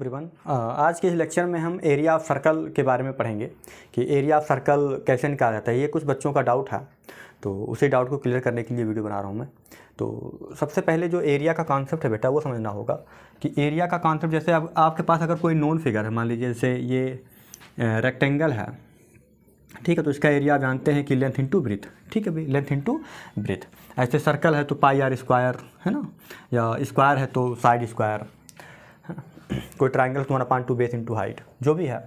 Everyone, आज के इस लेक्चर में हम एरिया ऑफ सर्कल के बारे में पढ़ेंगे कि एरिया ऑफ सर्कल कैसे निकाला जाता है। ये कुछ बच्चों का डाउट है, तो उसी डाउट को क्लियर करने के लिए वीडियो बना रहा हूँ मैं। तो सबसे पहले जो एरिया का कॉन्सेप्ट है बेटा, वो समझना होगा कि एरिया का कॉन्सेप्ट, जैसे अब आपके पास अगर कोई नोन फिगर है, मान लीजिए जैसे ये रेक्टेंगल है, ठीक है, तो इसका एरिया आप जानते हैं कि लेंथ इंटू ब्रीथ, ठीक है भाई, लेंथ इंटू ब्रीथ। ऐसे सर्कल है तो पाई आर स्क्वायर है ना, या स्क्वायर है तो साइड स्क्वायर, कोई ट्राइंगल तो 1/2 बेस इंटू हाइट, जो भी है।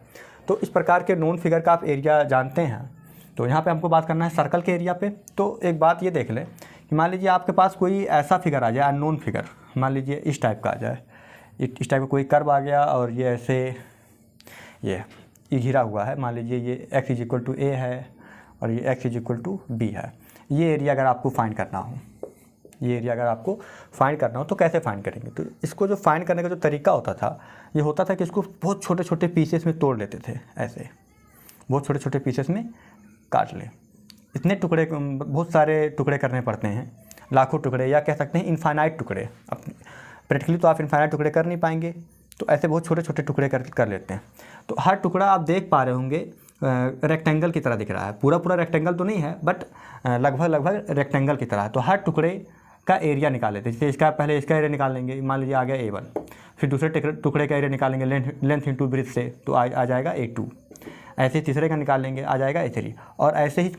तो इस प्रकार के नोन फिगर का आप एरिया जानते हैं। तो यहाँ पे हमको बात करना है सर्कल के एरिया पे। तो एक बात ये देख लें कि मान लीजिए आपके पास कोई ऐसा फिगर आ जाए, अननोन फिगर, मान लीजिए इस टाइप का आ जाए, इस टाइप का कोई कर्व आ गया और ये ऐसे ये घिरा हुआ है, मान लीजिए ये x = a है और ये x = b है। ये एरिया अगर आपको फाइंड करना हो, ये एरिया अगर आपको फाइंड करना हो तो कैसे फाइंड करेंगे? तो इसको जो फाइंड करने का जो तरीका होता था, ये होता था कि इसको बहुत छोटे छोटे पीसेस में तोड़ लेते थे, ऐसे बहुत छोटे छोटे पीसेस में काट ले। इतने टुकड़े, बहुत सारे टुकड़े करने पड़ते हैं, लाखों टुकड़े, या कह सकते हैं इनफाइनाइट टुकड़े। प्रैक्टिकली तो आप इनफाइनाइट टुकड़े कर नहीं पाएंगे, तो ऐसे बहुत छोटे छोटे टुकड़े कर लेते हैं। तो हर टुकड़ा आप देख पा रहे होंगे रेक्टेंगल की तरह दिख रहा है। पूरा पूरा रेक्टेंगल तो नहीं है, बट लगभग रेक्टेंगल की तरह है। तो हर टुकड़े का एरिया निकाल लेते हैं। जैसे इसका पहले इसका एरिया निकाल लेंगे, मान लीजिए आ गया A1, फिर दूसरे टुकड़े का एरिया निकालेंगे लेंथ इंटू ब्रीथ से, तो आ जाएगा A2। ऐसे ही तीसरे का निकाल लेंगे, आ जाएगा A3, और ऐसे ही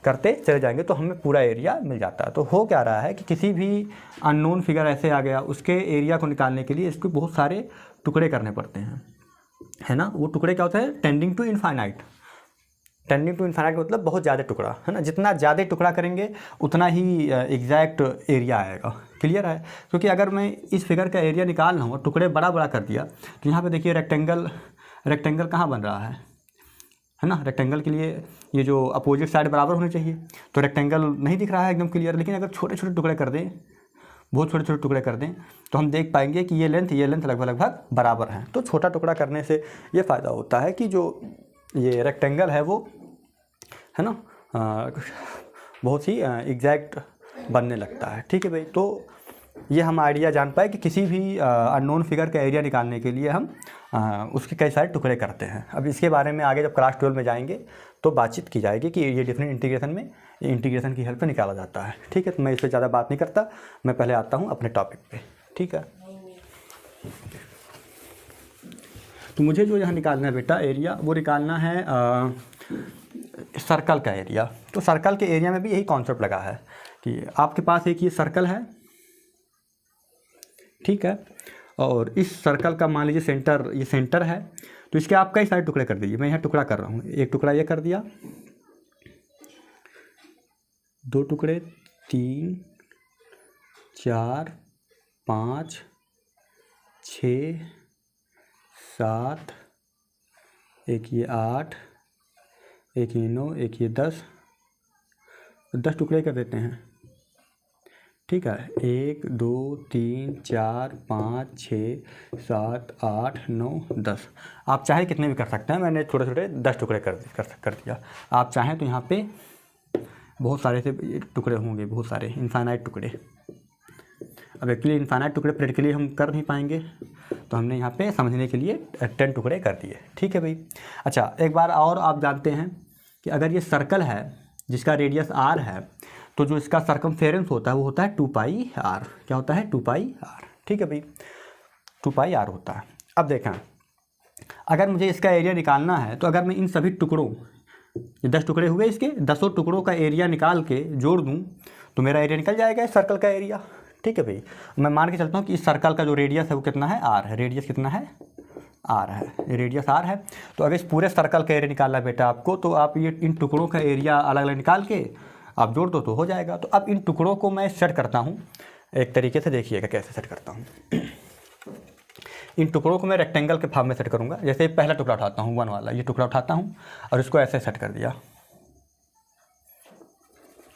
करते चले जाएंगे तो हमें पूरा एरिया मिल जाता है। तो हो क्या रहा है कि किसी भी अननोन फिगर ऐसे आ गया, उसके एरिया को निकालने के लिए इसको बहुत सारे टुकड़े करने पड़ते हैं, है ना। वो टुकड़े क्या होता है? Tending to infinite. Tending to infinite मतलब बहुत ज़्यादा टुकड़ा, है ना। जितना ज़्यादा टुकड़ा करेंगे उतना ही एग्जैक्ट एरिया आएगा। क्लियर है? क्योंकि अगर मैं इस फिगर का एरिया निकालना हो, टुकड़े बड़ा बड़ा कर दिया, तो यहाँ पे देखिए रेक्टेंगल कहाँ बन रहा है ना। रेक्टेंगल के लिए ये जो अपोजिट साइड बराबर होने चाहिए, तो रेक्टेंगल नहीं दिख रहा है एकदम क्लियर। लेकिन अगर छोटे छोटे टुकड़े कर दें, बहुत छोटे छोटे टुकड़े कर दें, तो हम देख पाएंगे कि ये लेंथ लगभग बराबर हैं। तो छोटा टुकड़ा करने से ये फ़ायदा होता है कि जो ये रेक्टेंगल है वो, है ना, बहुत ही एग्जैक्ट बनने लगता है। ठीक है भाई, तो ये हम आइडिया जान पाए कि किसी भी अननोन फिगर का एरिया निकालने के लिए हम उसके कई सारे टुकड़े करते हैं। अब इसके बारे में आगे जब क्लास 12 में जाएंगे तो बातचीत की जाएगी कि ये डिफरेंट इंटीग्रेशन में इंटीग्रेशन की हेल्प से निकाला जाता है। ठीक है, तो मैं इससे ज़्यादा बात नहीं करता, मैं पहले आता हूँ अपने टॉपिक पे। ठीक है, तो मुझे जो यहाँ निकालना है बेटा एरिया, वो निकालना है सर्कल का एरिया। तो सर्कल के एरिया में भी यही कॉन्सेप्ट लगा है कि आपके पास एक ये सर्कल है, ठीक है, और इस सर्कल का मान लीजिए ये सेंटर है, तो इसके आप कई सारे टुकड़े कर दीजिए। मैं यहाँ टुकड़ा कर रहा हूँ, एक टुकड़ा ये कर दिया, 2 टुकड़े, 3, 4, 5, 6, 7, एक ये 8, एक ये 9, एक ये 10 टुकड़े कर देते हैं। ठीक है, 1, 2, 3, 4, 5, 6, 7, 8, 9, 10। आप चाहे कितने भी कर सकते हैं, मैंने छोटे छोटे 10 टुकड़े कर दिया। आप चाहें तो यहाँ पे बहुत सारे से टुकड़े होंगे, बहुत सारे इनफाइनाइट टुकड़े। अब एक्चुअली इनफाइनाइट टुकड़े प्रैक्टिकली हम कर नहीं पाएंगे, तो हमने यहाँ पे समझने के लिए 10 टुकड़े कर दिए। ठीक है भाई। अच्छा, एक बार और आप जानते हैं कि अगर ये सर्कल है जिसका रेडियस r है, तो जो इसका सर्कमफेरेंस होता है वो होता है 2πr। क्या होता है? 2πr। ठीक है भाई, 2πr होता है। अब देखें, अगर मुझे इसका एरिया निकालना है, तो अगर मैं इन सभी टुकड़ों, ये 10 टुकड़े हुए, इसके 10 टुकड़ों का एरिया निकाल के जोड़ दूं तो मेरा एरिया निकल जाएगा इस सर्कल का एरिया। ठीक है भाई, मैं मान के चलता हूँ कि इस सर्कल का जो रेडियस है वो कितना है? r है। रेडियस कितना है? r है, रेडियस r है। तो अगर इस पूरे सर्कल का एरिया निकालना है बेटा आपको, तो आप ये इन टुकड़ों का एरिया अलग अलग निकाल के आप जोड़ दो तो हो जाएगा। तो अब इन टुकड़ों को मैं सेट करता हूँ एक तरीके से, देखिएगा कैसे सेट करता हूँ। इन टुकड़ों को मैं रेक्टेंगल के फॉर्म में सेट करूँगा। जैसे पहला टुकड़ा उठाता हूँ, 1 वाला, ये टुकड़ा उठाता हूँ और इसको ऐसे सेट कर दिया।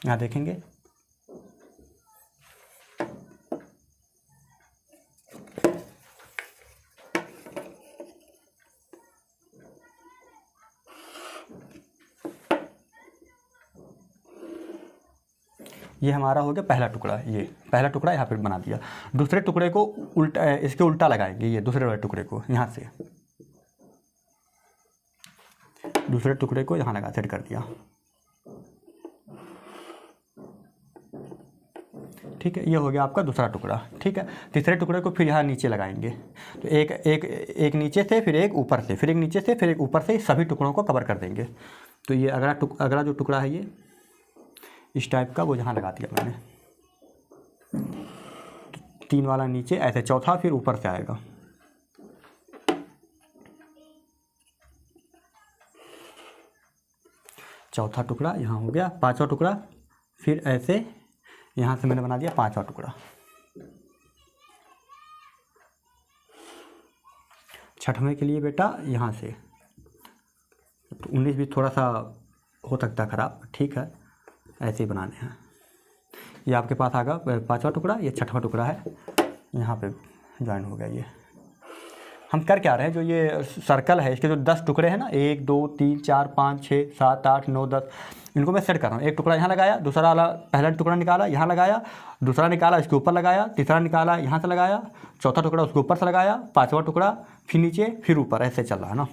यहाँ देखेंगे, ये हमारा हो गया पहला टुकड़ा, ये पहला टुकड़ा यहाँ पे बना दिया। दूसरे टुकड़े को उल्टा, इसके उल्टा लगाएंगे, ये दूसरे वाले टुकड़े को यहाँ से, दूसरे टुकड़े को यहाँ लगा सेट कर दिया, ठीक है। ये हो गया आपका दूसरा टुकड़ा, ठीक है। तीसरे टुकड़े को फिर यहाँ नीचे लगाएंगे, तो एक नीचे से, फिर एक ऊपर से, फिर एक नीचे से, फिर एक ऊपर से, सभी टुकड़ों को कवर कर देंगे। तो ये अगला जो टुकड़ा है ये इस टाइप का, वो यहाँ लगा दिया मैंने, 3 वाला नीचे ऐसे, चौथा फिर ऊपर से आएगा, चौथा टुकड़ा यहाँ हो गया, 5वां टुकड़ा फिर ऐसे यहाँ से मैंने बना दिया 5वां टुकड़ा, 6वें के लिए बेटा यहाँ से, तो 19 भी थोड़ा सा हो सकता है ख़राब, ठीक है, ऐसे ही बनाने हैं। ये आपके पास आगा 5वां टुकड़ा, ये 6वां टुकड़ा है, यहाँ पे ज्वाइन हो गया। ये हम कर क्या रहे हैं, जो ये सर्कल है इसके जो 10 टुकड़े हैं ना, 1 2 3 4 5 6 7 8 9 10, इनको मैं सेट कर रहा हूँ। एक टुकड़ा यहाँ लगाया, दूसरा वाला पहला टुकड़ा निकाला यहाँ लगाया, दूसरा निकाला इसके ऊपर लगाया, तीसरा निकाला यहाँ से लगाया, चौथा टुकड़ा उसके ऊपर से लगाया, 5वां टुकड़ा फिर नीचे फिर ऊपर, ऐसे चल रहा है ना।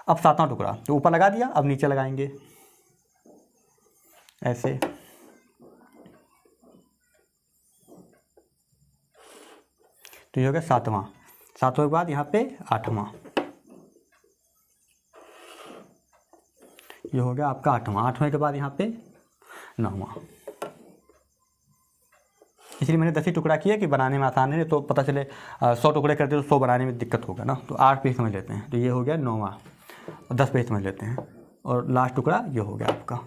अब 7वां टुकड़ा तो ऊपर लगा दिया, अब नीचे लगाएंगे ऐसे, तो ये हो गया 7वां। 7वें के बाद यहाँ पे 8वां, ये हो गया आपका 8वां। 8वें के बाद यहाँ पे 9वां। इसलिए मैंने 10 ही टुकड़ा किया कि बनाने में आसान है, तो पता चले 100 टुकड़े करते तो 100 बनाने में दिक्कत होगा ना, तो 8 पे समझ लेते हैं। तो ये हो गया 9वां, और 10 पे समझ लेते हैं, और लास्ट टुकड़ा ये हो गया आपका,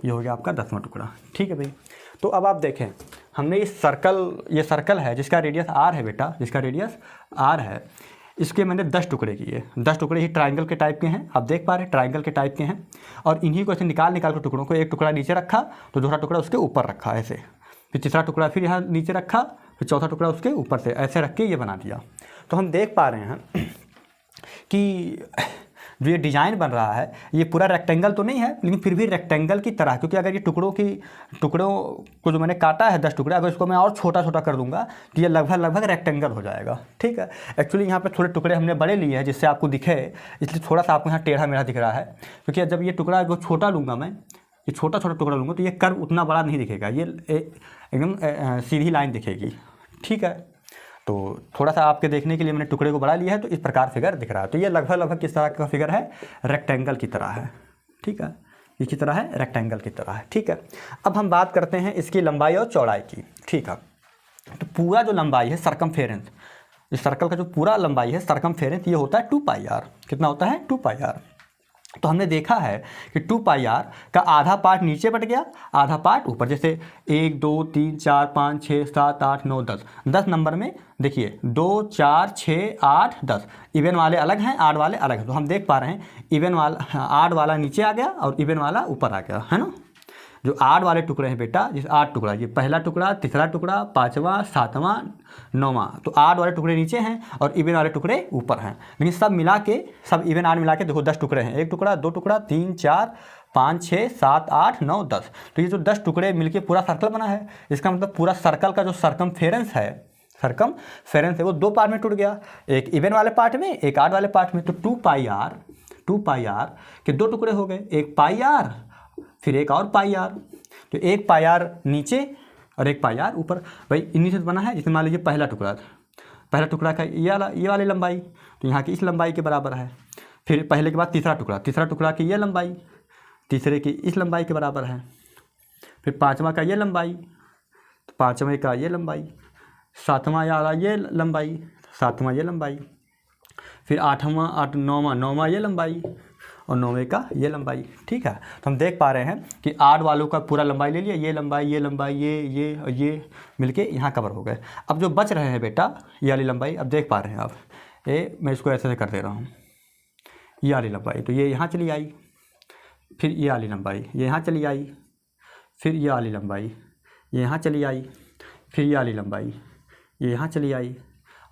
ये हो गया आपका 10वां टुकड़ा, ठीक है भाई। तो अब आप देखें, हमने इस सर्कल, ये सर्कल है जिसका रेडियस आर है बेटा, जिसका रेडियस आर है, इसके मैंने 10 टुकड़े किए। 10 टुकड़े ही ट्रायंगल के टाइप के हैं, आप देख पा रहे हैं ट्रायंगल के टाइप के हैं, और इन्हीं को ऐसे निकाल के टुकड़ों को, एक टुकड़ा नीचे रखा तो दूसरा टुकड़ा उसके ऊपर रखा ऐसे, फिर तीसरा टुकड़ा फिर यहाँ नीचे रखा, फिर चौथा टुकड़ा उसके ऊपर से ऐसे रख के ये बना दिया। तो हम देख पा रहे हैं कि जो ये डिज़ाइन बन रहा है ये पूरा रेक्टेंगल तो नहीं है, लेकिन फिर भी रेक्टेंगल की तरह, क्योंकि अगर ये टुकड़ों को जो मैंने काटा है 10 टुकड़े, अगर इसको मैं और छोटा छोटा कर दूंगा तो ये लगभग रेक्टेंगल हो जाएगा, ठीक है। एक्चुअली यहाँ पे थोड़े टुकड़े हमने बड़े लिए हैं जिससे आपको दिखे, इसलिए थोड़ा सा आपको यहाँ टेढ़ा मेढ़ा दिख रहा है, क्योंकि जब ये टुकड़ा जो छोटा लूँगा मैं, ये छोटा छोटा टुकड़ा लूँगा तो ये कर्व उतना बड़ा नहीं दिखेगा, ये एकदम सीधी लाइन दिखेगी, ठीक है। तो थोड़ा सा आपके देखने के लिए मैंने टुकड़े को बढ़ा लिया है, तो इस प्रकार फिगर दिख रहा है। तो ये लगभग किस तरह का फिगर है, रेक्टेंगल की तरह है, ठीक है, इसी तरह है, रेक्टेंगल की तरह है, ठीक है। अब हम बात करते हैं इसकी लंबाई और चौड़ाई की, ठीक है। तो पूरा जो लंबाई है सरकमफेरेंस, इस सर्कल का जो पूरा लंबाई है सरकमफेरेंस, ये होता है 2πr। कितना होता है, 2πr। तो हमने देखा है कि 2πr का आधा पार्ट नीचे बट गया, आधा पार्ट ऊपर, जैसे 1 2 3 4 5 6 7 8 9 10, 10 नंबर में देखिए 2 4 6 8 10, इवन वाले अलग हैं, आड वाले अलग हैं। तो हम देख पा रहे हैं इवन वाला, आड वाला नीचे आ गया और इवन वाला ऊपर आ गया, है ना। जो आड वाले टुकड़े हैं बेटा, जिस 8 टुकड़ा, ये पहला टुकड़ा, तीसरा टुकड़ा, 5वां, 7वां, 9वां, तो आड वाले टुकड़े नीचे हैं और इवन वाले टुकड़े ऊपर हैं। लेकिन सब मिला के, सब इवन आड मिला के देखो 10 टुकड़े हैं, 1 टुकड़ा, 2 टुकड़ा, 3 4 5 6 7 8 9 10। तो ये जो 10 टुकड़े मिलके पूरा सर्कल बना है, इसका मतलब पूरा सर्कल का जो सरकमफेरेंस है, सरकमफेरेंस है वो 2 पार्ट में टूट गया, एक इवन वाले पार्ट में, एक आड वाले पार्ट में। तो 2πr के 2 टुकड़े हो गए, एक πr फिर एक और πr, तो एक πr नीचे और एक πr ऊपर। भाई इन्हीं से बना है, जिसमें मान लीजिए पहला टुकड़ा का ये वाली लंबाई तो यहाँ की इस लंबाई के बराबर है, फिर पहले के बाद तीसरा टुकड़ा की ये लंबाई तीसरे की इस लंबाई के बराबर है, फिर 5वां का ये लंबाई, तो 5वें का ये लंबाई, 7वां वाला ये लंबाई, 7वां ये लंबाई, फिर 8वां 9वां ये लंबाई और 9वें का ये लंबाई, ठीक है। तो हम देख पा रहे हैं कि आड वालों का पूरा लंबाई ले लिया, ये लंबाई ये और ये मिलके यहाँ कवर हो गए। अब जो बच रहे हैं बेटा ये वाली लंबाई, अब देख पा रहे हैं आप, मैं इसको ऐसे कर दे रहा हूँ, ये वाली लंबाई तो ये यहाँ चली आई, फिर ये वाली लंबाई ये यहाँ चली आई, फिर ये वाली लंबाई ये यहाँ चली आई, फिर ये वाली लंबाई ये यहाँ चली आई,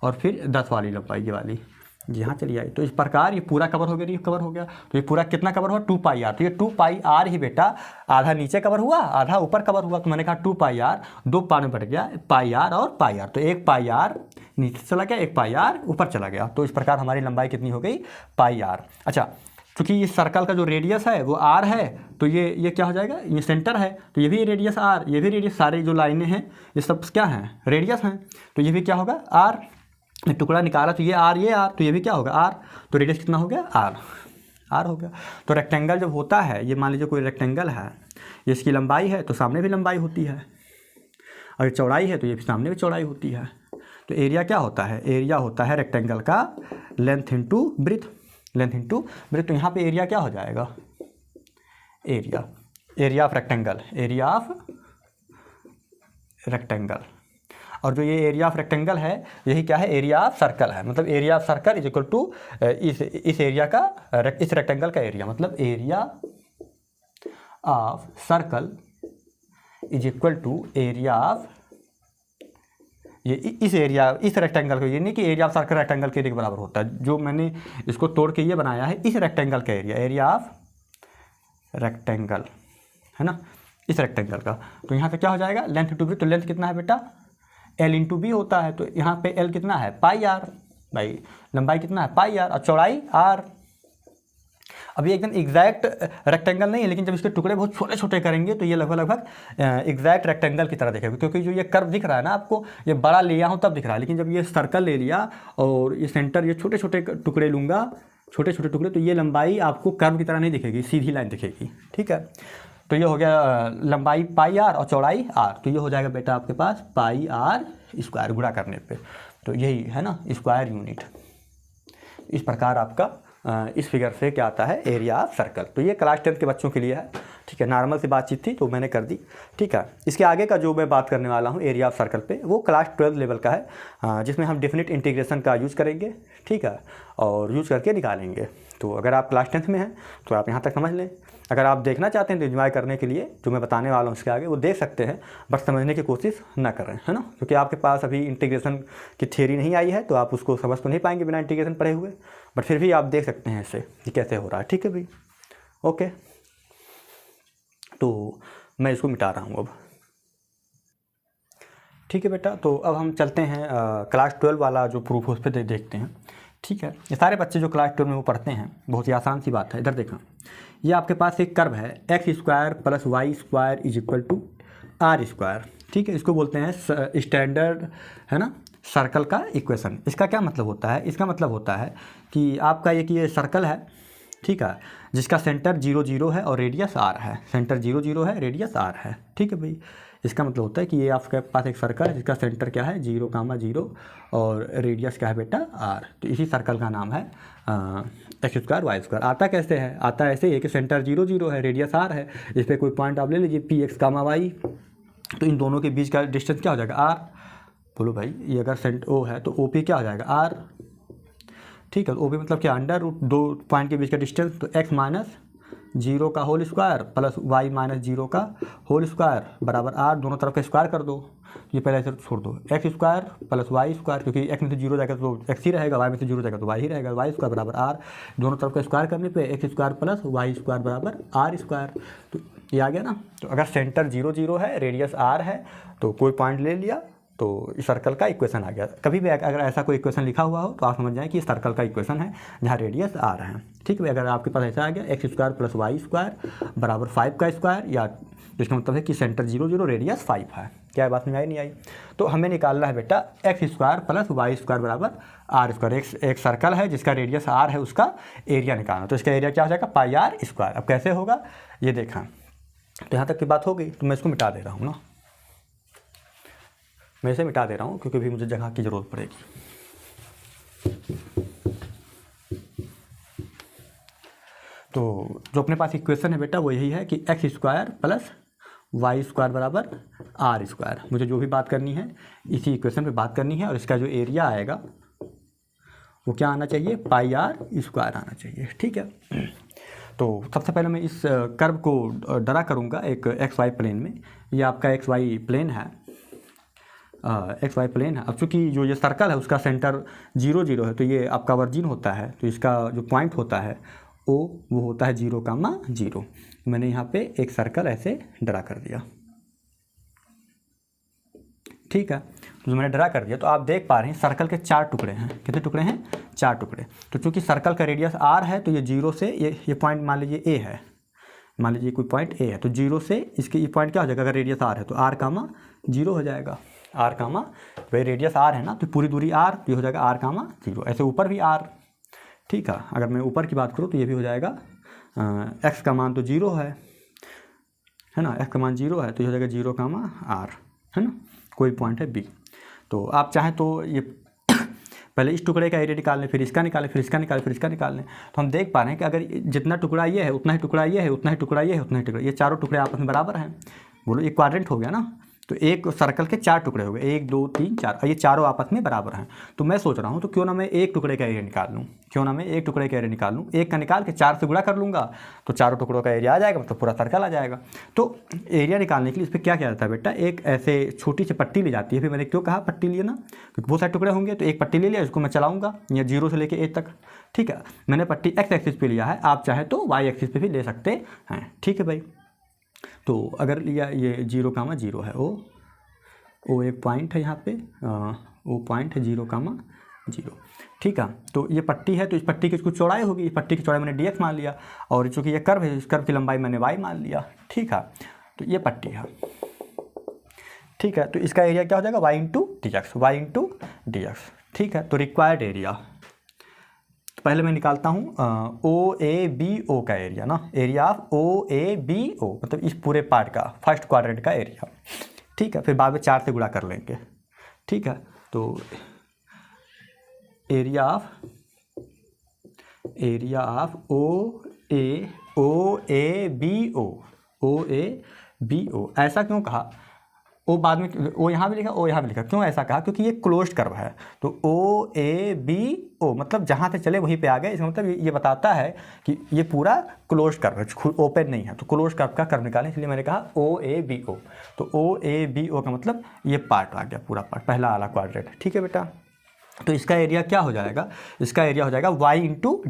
और फिर 10 वाली लंबाई ये वाली, यहाँ चली आई। तो इस प्रकार ये पूरा कवर हो गया, ये कवर हो गया। तो ये पूरा कितना कवर हुआ, 2 पाई आर। तो ये 2 पाई आर ही बेटा आधा नीचे कवर हुआ, आधा ऊपर कवर हुआ। तो मैंने कहा 2 पाई आर 2 पार्ट में बट गया, पाई आर और पाई आर। तो 1 पाई आर नीचे चला गया, 1 पाई आर ऊपर चला गया। तो इस प्रकार हमारी लंबाई कितनी हो गई, पाई आर। अच्छा, क्योंकि इस सर्कल का जो रेडियस है वो आर है, तो ये क्या हो जाएगा, ये सेंटर है, तो ये भी रेडियस आर, ये भी रेडियस, सारे जो लाइनें हैं ये सब क्या हैं, रेडियस हैं। तो ये भी क्या होगा, आर। टुकड़ा निकाला तो ये आर, ये आर, तो ये भी क्या होगा, आर। तो रेडियस कितना हो गया, आर, आर हो गया। तो रेक्टेंगल जब होता है, ये मान लीजिए कोई रेक्टेंगल है, ये इसकी लंबाई है तो सामने भी लंबाई होती है, और चौड़ाई है तो ये भी सामने भी चौड़ाई होती है। तो एरिया क्या होता है, एरिया होता है रेक्टेंगल का length into breadth, length into breadth. तो यहाँ पे एरिया क्या हो जाएगा, area, area of rectangle, area of rectangle. और जो ये एरिया ऑफ रेक्टेंगल है यही क्या है, एरिया ऑफ सर्कल है। मतलब area of circle is equal to इस एरिया का, इस रेक्टेंगल का एरिया, मतलब area of circle is equal to area of, ये इस एरिया, इस रेक्टेंगल को, ये नहीं कि एरिया ऑफ सर्कल रेक्टेंगल के एरिया के बराबर होता है। जो मैंने इसको तोड़ के ये बनाया है, इस रेक्टेंगल का एरिया, एरिया ऑफ रेक्टेंगल है ना, इस रेक्टेंगल का। तो यहाँ पे क्या हो जाएगा, लेंथ इंटू ब्रेथ। तो लेंथ कितना है बेटा, एल इंटू बी होता है। तो यहाँ पे एल कितना है, पाई आर, भाई लंबाई कितना है, पाई आर, और चौड़ाई आर। अब ये एकदम एग्जैक्ट रेक्टेंगल नहीं है, लेकिन जब इसके टुकड़े बहुत छोटे छोटे करेंगे तो ये लगभग एग्जैक्ट रेक्टेंगल की तरह दिखेगा। क्योंकि जो ये कर्व दिख रहा है ना आपको, ये बड़ा लिया हूँ तब दिख रहा है, लेकिन जब ये सर्कल ले लिया और ये सेंटर, ये छोटे छोटे टुकड़े लूँगा, छोटे छोटे टुकड़े, तो ये लंबाई आपको कर्व की तरह नहीं दिखेगी, सीधी लाइन दिखेगी। ठीक है, तो ये हो गया लंबाई पाई आर और चौड़ाई आर। तो ये हो जाएगा बेटा आपके पास पाई आर स्क्वायर, गुणा करने पे। तो यही है ना स्क्वायर यूनिट। इस प्रकार आपका इस फिगर से क्या आता है, एरिया ऑफ सर्कल। तो ये क्लास 10 के बच्चों के लिए है। ठीक है, नॉर्मल सी बातचीत थी तो मैंने कर दी। ठीक है, इसके आगे का जो मैं बात करने वाला हूँ एरिया ऑफ सर्कल पे, वो क्लास 12 लेवल का है, जिसमें हम डेफिनेट इंटीग्रेशन का यूज़ करेंगे। ठीक है, और यूज़ करके निकालेंगे। तो अगर आप क्लास 10th में हैं तो आप यहाँ तक समझ लें। अगर आप देखना चाहते हैं तो एंजॉय करने के लिए जो मैं बताने वाला हूँ इसके आगे वो देख सकते हैं, बट समझने की कोशिश ना करें, है ना। क्योंकि आपके पास अभी इंटीग्रेशन की थ्योरी नहीं आई है तो आप उसको समझ तो नहीं पाएंगे बिना इंटीग्रेशन पढ़े हुए, बट फिर भी आप देख सकते हैं इससे कि कैसे हो रहा है। ठीक है भाई, ओके। तो मैं इसको मिटा रहा हूँ अब। ठीक है बेटा, तो अब हम चलते हैं क्लास 12 वाला जो प्रूफ उस पर देखते हैं। ठीक है, ये सारे बच्चे जो क्लास 12 में वो पढ़ते हैं, बहुत ही आसान सी बात है। इधर देखा, ये आपके पास एक कर्व है x square plus y square is equal to r square. ठीक है, इसको बोलते हैं स्टैंडर्ड, है ना, सर्कल का इक्वेशन। इसका क्या मतलब होता है, इसका मतलब होता है कि आपका ये सर्कल है, ठीक है, जिसका सेंटर 0 0 है और रेडियस आर है। सेंटर 0 0 है, रेडियस आर है। ठीक है भाई, इसका मतलब होता है कि ये आपके पास एक सर्कल है जिसका सेंटर क्या है, 0, 0 और रेडियस क्या है बेटा, आर। तो इसी सर्कल का नाम है एक्स स्क्वायर वाई स्क्वायर। आता कैसे है, आता ऐसे ही है कि सेंटर 0 0 है, रेडियस आर है। इस पर कोई पॉइंट आप ले लीजिए पी एक्स कामा वाई, तो इन दोनों के बीच का डिस्टेंस क्या हो जाएगा, आर। बोलो भाई, ये अगर सेंटर ओ है तो ओ पी क्या हो जाएगा, आर। ठीक है, ओ पी मतलब क्या, अंडर रूट 2 पॉइंट के बीच का डिस्टेंस। तो एक्स माइनस 0 का whole square plus y minus 0 का होल स्क्वायर बराबर आर। दोनों तरफ का स्क्वायर कर दो, ये पहले ऐसे छोड़ दो, x square plus y square, क्योंकि एक्स में से 0 जाएगा तो एक्स ही रहेगा, वाई में से 0 जाएगा तो वाई ही रहेगा, वाई स्क्वायर बराबर आर। दोनों तरफ का स्क्वायर करने पे x square plus y square बराबर आर स्क्वायर। तो ये आ गया ना। तो अगर सेंटर 0 0 है, रेडियस आर है, तो कोई पॉइंट ले लिया तो इस सर्कल का इक्वेशन आ गया। कभी भी अगर ऐसा कोई इक्वेशन लिखा हुआ हो तो आप समझ जाएं कि इस सर्कल का इक्वेशन है जहाँ रेडियस आ रहा है। ठीक है, अगर आपके पास ऐसा आ गया x square plus y square बराबर 5 का स्क्वायर, या जिसका मतलब है कि सेंटर 0 0 रेडियस 5 है। क्या बात में आई नहीं आई? तो हमें निकालना है बेटा x square plus y square बराबर आर स्क्वायर। एक सर्कल है जिसका रेडियस आर है, उसका एरिया निकालना। तो इसका एरिया क्या हो जाएगा, पाई आर स्क्वायर। अब कैसे होगा ये देखा। तो यहाँ तक की बात हो गई, तो मैं इसको मिटा दे रहा हूँ ना, मैं इसे मिटा दे रहा हूँ क्योंकि भी मुझे जगह की ज़रूरत पड़ेगी। तो जो अपने पास इक्वेशन है बेटा वो यही है कि x square plus y square बराबर आर स्क्वायर। मुझे जो भी बात करनी है इसी इक्वेशन पे बात करनी है, और इसका जो एरिया आएगा वो क्या आना चाहिए, पाई आर स्क्वायर आना चाहिए। ठीक है, तो सबसे पहले मैं इस कर्व को ड्रा करूँगा एक एक्स वाई प्लेन में। ये आपका एक्स वाई प्लेन है, एक्स वाई प्लेन है। अब चूँकि जो ये सर्कल है उसका सेंटर 0 0 है, तो ये आपका वर्जिन होता है, तो इसका जो पॉइंट होता है ओ वो होता है 0, 0। मैंने यहाँ पे एक सर्कल ऐसे ड्रा कर दिया, ठीक है। तो जो मैंने ड्रा कर दिया तो आप देख पा रहे हैं सर्कल के 4 टुकड़े हैं। कितने टुकड़े हैं? 4 टुकड़े। तो चूँकि सर्कल का रेडियस r है तो ये 0 से ये पॉइंट मान लीजिए a है, मान लीजिए कोई पॉइंट a है, तो 0 से इसके ये पॉइंट क्या हो जाएगा? अगर रेडियस r है तो r कामा 0 हो जाएगा। r कामा, भाई रेडियस r है ना, तो पूरी दूरी r, ये हो जाएगा r कामा 0। ऐसे ऊपर भी r, ठीक है। अगर मैं ऊपर की बात करूँ तो ये भी हो जाएगा x का मान तो 0 है ना, x का मान 0 है तो ये हो जाएगा 0 कामा r, है ना, कोई पॉइंट है b। तो आप चाहें तो ये पहले इस टुकड़े का एरिया निकाल लें, फिर इसका निकालें, फिर इसका निकालें, फिर इसका निकाल लें। तो हम देख पा रहे हैं कि अगर जितना टुकड़ा ये है उतना ही टुकड़ा ये है, उतना ही टुकड़ा ये है, उतना ही टुकड़ा, ये चारों टुकड़े आपस में बराबर हैं। बोलो ये क्वाड्रेंट हो गया ना, तो एक सर्कल के 4 टुकड़े हो गए, 1 2 3 4, और ये चारों आपस में बराबर हैं। तो मैं सोच रहा हूँ तो क्यों ना मैं एक टुकड़े का एरिया निकाल लूँ, एक का निकाल के 4 से गुणा कर लूँगा तो चारों टुकड़ों का एरिया आ जाएगा, मतलब पूरा सर्कल आ जाएगा। तो एरिया निकालने के लिए इस पर क्या किया जाता है बेटा, एक ऐसे छोटी सी पट्टी ली जाती है। फिर मैंने क्यों कहा पट्टी लिए ना, क्योंकि बहुत सारे टुकड़े होंगे, तो एक पट्टी ले लिया, इसको मैं चलाऊँगा या 0 से लेकर 1 तक, ठीक है। मैंने पट्टी एक्स एक्सिस पे लिया है, आप चाहे तो वाई एक्सिस पे भी ले सकते हैं, ठीक है भाई। तो अगर लिया ये 0 कामा 0 है, ओ एक पॉइंट है यहाँ पे, वो पॉइंट है 0 कामा 0, ठीक है। तो ये पट्टी है, तो इस पट्टी की कुछ चौड़ाई होगी, इस पट्टी की चौड़ाई मैंने dx मान लिया, और चूँकि ये कर्व है, इस कर्व की लंबाई मैंने y मान लिया, ठीक है। तो ये पट्टी है, ठीक है। तो इसका एरिया क्या हो जाएगा? y इंटू dx, ठीक है। तो रिक्वायर्ड एरिया, तो पहले मैं निकालता हूँ OABO का एरिया ना, एरिया ऑफ OABO, मतलब इस पूरे पार्ट का, फर्स्ट क्वाड्रेंट का एरिया, ठीक है। फिर बाद में 4 से गुणा कर लेंगे, ठीक है। तो एरिया ऑफ OABO, ऐसा क्यों कहा? ओ बाद में, ओ यहाँ भी लिखा, ओ यहाँ भी लिखा, क्यों ऐसा कहा? क्योंकि ये क्लोज्ड कर्व है। तो OABO मतलब जहाँ से चले वहीं पे आ गए, इसका मतलब ये बताता है कि ये पूरा क्लोज्ड कर्व है, ओपन नहीं है। तो क्लोज्ड कर्व का कर्व निकालें, इसलिए मैंने कहा OABO। तो OABO का मतलब ये पार्ट आ गया, पूरा पार्ट, पहला वाला क्वाड्रेंट, ठीक है बेटा। तो इसका एरिया क्या हो जाएगा? इसका एरिया हो जाएगा y इंटू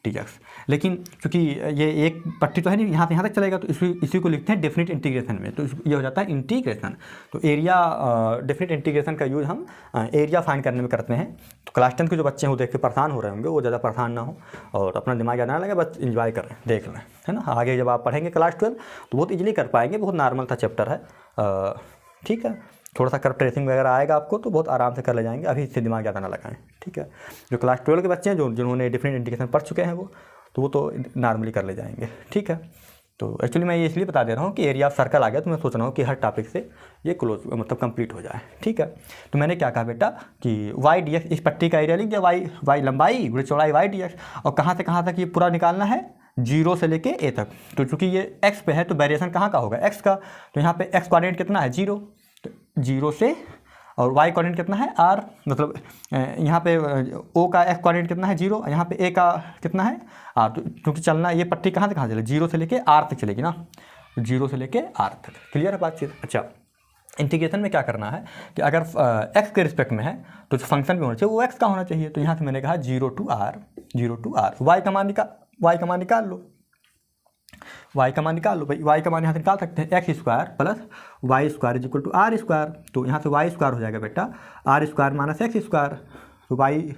dx। लेकिन क्योंकि ये एक पट्टी तो है नहीं, यहाँ से यहाँ तक चलेगा, तो इसी को लिखते हैं डेफिनेट इंटीग्रेशन में, तो ये हो जाता है इंटीग्रेशन। तो एरिया, डेफिनेट इंटीग्रेशन का यूज़ हम एरिया फाइंड करने में करते हैं। तो क्लास 10 के जो बच्चे हैं वो देख के परेशान हो रहे होंगे, वो ज़्यादा परेशान ना हो और अपना दिमाग ज़्यादा ना लगे, बस इंजॉय करें, देख लें, है ना। आगे जब आप पढ़ेंगे क्लास 12 तो बहुत ईजिली कर पाएंगे, बहुत नॉर्मल सा चैप्टर है, ठीक है। थोड़ा सा कर्व ट्रेसिंग वगैरह आएगा आपको तो बहुत आराम से कर ले जाएंगे, अभी इससे दिमाग ज़्यादा ना लगाएं, ठीक है। जो क्लास 12 के बच्चे हैं, जिन्होंने डिफरेंट इंटीग्रेशन पढ़ चुके हैं वो तो नॉर्मली कर ले जाएंगे, ठीक है। तो एक्चुअली मैं ये इसलिए बता दे रहा हूँ कि एरिया ऑफ सर्कल आ गया, तो मैं सोच रहा हूँ कि हर टॉपिक से ये क्लोज मतलब कंप्लीट हो जाए, ठीक है। तो मैंने क्या कहा बेटा कि y dx, इस पट्टी का एरिया लिख दिया, y लंबाई गुणे चौड़ाई y dx, और कहाँ से कहाँ तक ये पूरा निकालना है? 0 से लेके a तक। तो चूँकि ये x पे है तो वेरिएशन कहाँ का होगा? x का। तो यहाँ पे x कोऑर्डिनेट कितना है? 0। तो 0 से, और y कोऑर्डिनेट कितना है? r, मतलब यहाँ पे o का x कोऑर्डिनेट कितना है? 0, यहाँ पे a का कितना है? r। तो क्योंकि चलना ये पट्टी कहाँ से कहाँ चलेगी? 0 से लेके r तक चलेगी ना, 0 से लेके r तक। क्लियर है बातचीत? अच्छा, इंटीग्रेशन में क्या करना है कि अगर x के रिस्पेक्ट में है तो जो फंक्शन भी होना चाहिए वो x का होना चाहिए। तो यहाँ से मैंने कहा 0 टू r, y का मान निकाल लो, y का मान निकाल लो भाई। y का मान यहाँ से निकाल सकते हैं, x square plus y square is equal to r square. तो यहाँ से वाई स्क्वायर हो जाएगा बेटा r square minus x square. तो वाई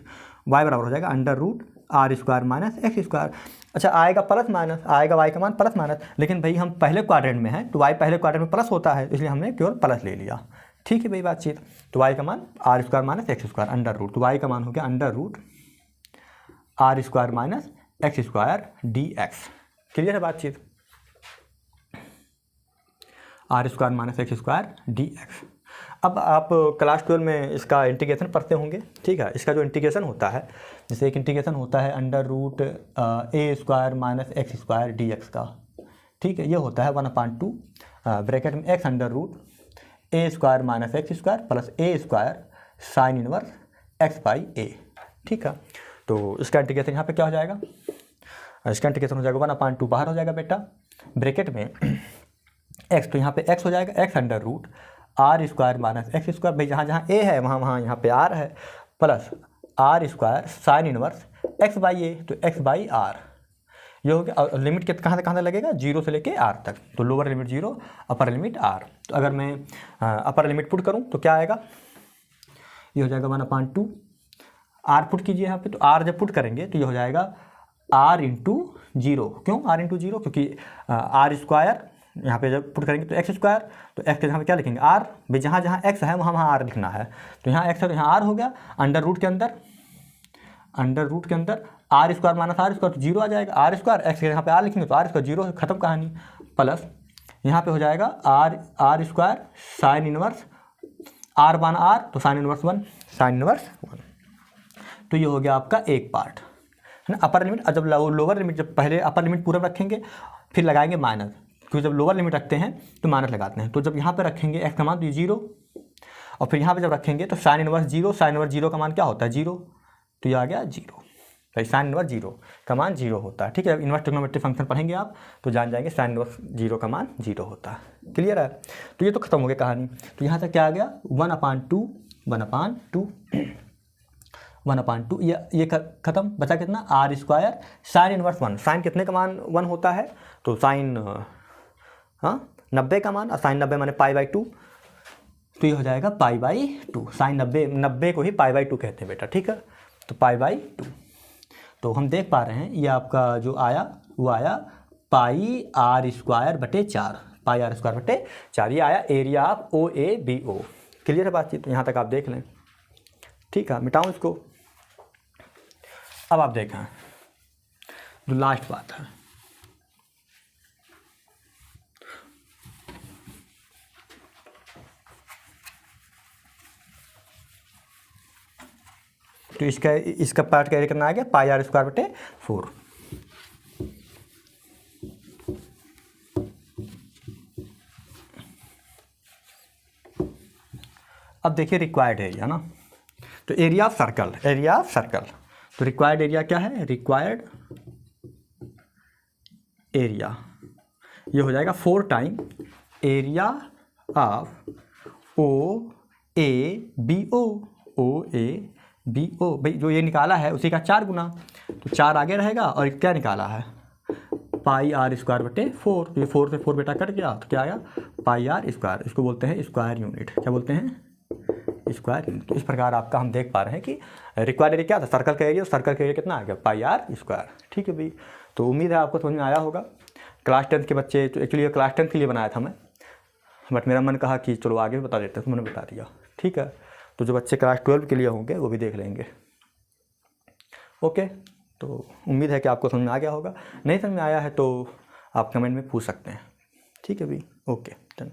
बराबर हो जाएगा under root r square minus x square. अच्छा, आएगा प्लस माइनस, आएगा y का मान प्लस माइनस, लेकिन भाई हम पहले क्वाड्रेंट में हैं तो y पहले क्वाड्रेंट में प्लस होता है, इसलिए हमने केवल प्लस ले लिया, ठीक है भाई बातचीत। तो y का मान r square minus x square under root, तो y का मान हो गया under root r square minus x square d x. Clear है बातचीत? R square minus x square d x. अब आप क्लास 12 में इसका इंटीग्रेशन पढ़ते होंगे, ठीक है। इसका जो इंटीग्रेशन होता है, जैसे एक इंटीग्रेशन होता है under root a square minus x square d x का, ठीक है। ये होता है 1/2 ब्रैकेट में x under root a square minus x square plus a square sine inverse x by a, ठीक है। तो इसका इंटीग्रेशन यहाँ पे क्या हो जाएगा? इसका इंटीग्रेशन हो जाएगा 1/2, बाहर हो जाएगा बेटा ब्रैकेट में एक्स, तो यहाँ पे एक्स हो जाएगा x under root r square minus x square, भाई जहाँ जहाँ ए है वहाँ वहाँ यहाँ पे आर है, plus r square sine inverse x by a, तो एक्स बाई आर ये हो गया। और लिमिट के कहाँ से कहाँ तक लगेगा, 0 से लेके आर तक, तो lower limit 0 upper limit r. तो अगर मैं अपर लिमिट पुट करूँ तो क्या आएगा, ये हो जाएगा 1/2, आर पुट कीजिए यहाँ पे, तो आर जब पुट करेंगे तो ये हो जाएगा आर इंटू 0। क्यों आर इंटू 0, क्योंकि आर स्क्वायर यहाँ पे जब पुट करेंगे तो एक्स स्क्वायर, तो एक्स के यहाँ पे क्या लिखेंगे आर, भाई जहाँ जहाँ एक्स है वहाँ वहाँ आर लिखना है, तो यहाँ एक्स है तो यहाँ आर हो गया, अंडर रूट के अंदर r square minus r square तो 0 आ जाएगा, आर स्क्वायर एक्स के यहाँ पे आर लिखेंगे तो आर स्क्वायर 0 है, खत्म कहानी, प्लस यहाँ पे हो जाएगा r square sine inverse r बान आर, तो साइन इनवर्स 1, तो ये हो गया आपका एक पार्ट है ना अपर लिमिट। और जब लोअर लिमिट, जब पहले अपर लिमिट पूरा रखेंगे फिर लगाएंगे माइनस, क्योंकि जब लोअर लिमिट रखते हैं तो माइनस लगाते हैं, तो जब यहाँ पे रखेंगे एक्स का मान तो 0, और फिर यहाँ पे जब रखेंगे तो साइन इनवर्स 0, साइन इनवर्स 0 का मान क्या होता है 0, तो ये आ गया 0, भाई साइन इनवर्स 0 का मान 0 होता है। ठीक है, इनवर्स ट्रिग्नोमेट्रिक फंक्शन पढ़ेंगे आप तो जान जाएंगे साइन इनवर्स 0 का मान 0 होता है। क्लियर है, तो ये तो खत्म हो गया कहानी। तो यहाँ तक क्या आ गया 1/2 ये खत्म, बचा कितना r square sine inverse 1, sine कितने का मान 1 होता है, तो साइन 90 का मान, और साइन 90 माने π/2, तो ये हो जाएगा π/2, साइन 90 को ही π/2 कहते हैं बेटा। ठीक है, तो π/2, तो हम देख पा रहे हैं ये आपका जो आया वो आया πr²/4, πr²/4 ये आया एरिया ऑफ OABO। क्लियर है बातचीत, तो यहाँ तक आप देख लें। ठीक है, मिटाऊँ इसको। अब आप देखें जो लास्ट बात है, तो इसका पार्ट कैरी करना आ गया πr²/4। अब देखिए रिक्वायर्ड एरिया ना, तो एरिया ऑफ सर्कल, तो रिक्वायर्ड एरिया क्या है, रिक्वायर्ड एरिया ये हो जाएगा 4 टाइम एरिया ऑफ OABO, भाई जो ये निकाला है उसी का 4 गुना, तो 4 आगे रहेगा, और क्या निकाला है πr²/4, तो ये 4 से 4 बेटा कट गया, तो क्या आया πr², इसको बोलते हैं स्क्वायर यूनिट। क्या बोलते हैं, स्क्वायर यूनिट। इस प्रकार आपका हम देख पा रहे हैं कि रिक्वायर्ड एरिया क्या था, सर्कल का एरिया, सर्कल का एरिया कितना आ गया πr²। ठीक है भाई, तो उम्मीद है आपको समझ में आया होगा। क्लास 10 के बच्चे, तो एक्चुअली क्लास 10 के लिए बनाया था मैं, बट मेरा मन कहा कि चलो आगे भी बता देते हैं, तो मैंने बता दिया। ठीक है, तो जो बच्चे क्लास 12 के लिए होंगे वो भी देख लेंगे। ओके, तो उम्मीद है कि आपको समझ में आ गया होगा। नहीं समझ में आया है तो आप कमेंट में पूछ सकते हैं। ठीक है भाई, ओके डन।